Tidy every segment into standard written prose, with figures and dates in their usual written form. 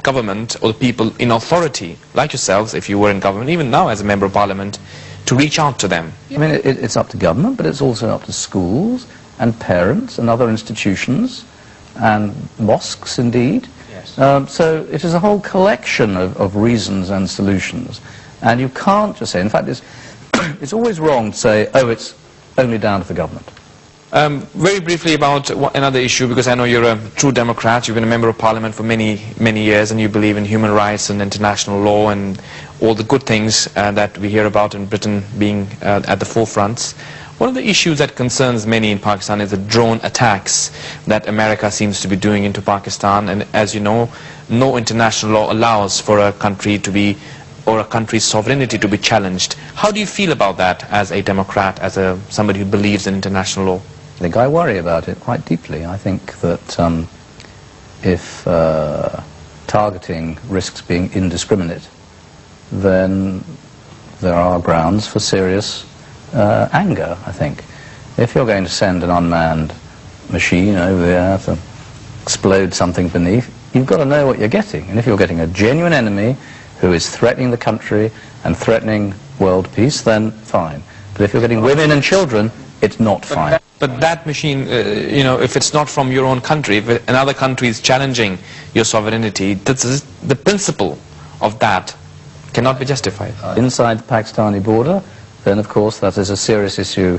government or the people in authority, like yourselves, if you were in government, even now as a member of parliament, to reach out to them? I mean, it's up to government, but it's also up to schools and parents and other institutions and mosques, indeed. Yes. So it is a whole collection of reasons and solutions. And you can't just say, in fact, it's always wrong to say, oh, it's only down to the government. Very briefly about another issue, because I know you're a true Democrat. You've been a member of parliament for many years, and you believe in human rights and international law and all the good things that we hear about in Britain being at the forefronts. One of the issues that concerns many in Pakistan is the drone attacks that America seems to be doing into Pakistan, and as you know, no international law allows for a country to be, or a country's sovereignty to be challenged. How do you feel about that as a Democrat, as somebody who believes in international law? I think I worry about it quite deeply. I think that if targeting risks being indiscriminate, then there are grounds for serious anger, I think. If you're going to send an unmanned machine over there to explode something beneath, you've got to know what you're getting. And if you're getting a genuine enemy who is threatening the country and threatening world peace, then fine. But if you're getting women and children, it's not fine. But that machine, you know, if it's not from your own country, if another country is challenging your sovereignty, the principle of that cannot be justified. Inside the Pakistani border, then of course that is a serious issue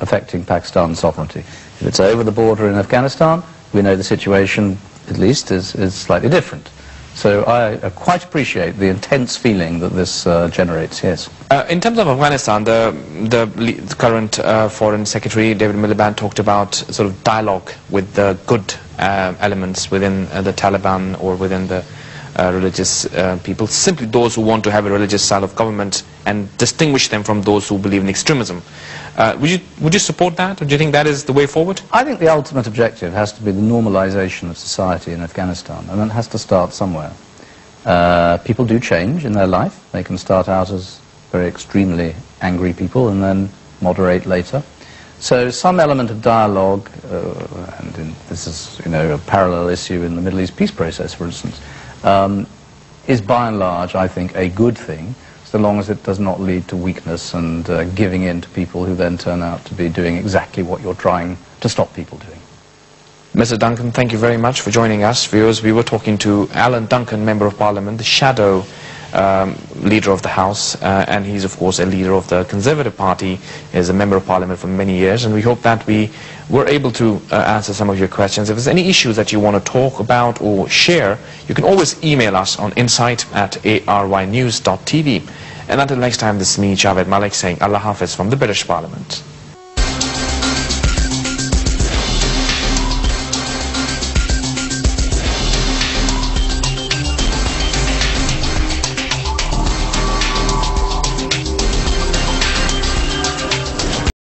affecting Pakistan's sovereignty. If it's over the border in Afghanistan, we know the situation, at least, is slightly different. So I quite appreciate the intense feeling that this generates, yes. In terms of Afghanistan, the current Foreign Secretary, David Miliband, talked about sort of dialogue with the good elements within the Taliban or within the religious people, simply those who want to have a religious style of government and distinguish them from those who believe in extremism. Would you support that, or do you think that is the way forward? I think the ultimate objective has to be the normalization of society in Afghanistan, and that has to start somewhere. People do change in their life. They can start out as very extremely angry people and then moderate later. So some element of dialogue, and this is, you know, a parallel issue in the Middle East peace process, for instance, is by and large, I think, a good thing, so long as it does not lead to weakness and giving in to people who then turn out to be doing exactly what you're trying to stop people doing. Mr. Duncan, thank you very much for joining us. Viewers, we were talking to Alan Duncan, Member of Parliament, the shadow leader of the House, and he's of course a leader of the Conservative Party, is a Member of Parliament for many years, and we hope that we were able to answer some of your questions. If there's any issues that you want to talk about or share, you can always email us on insight@arynews.tv. And until next time, this is me, Javed Malik, saying Allah Hafiz from the British Parliament.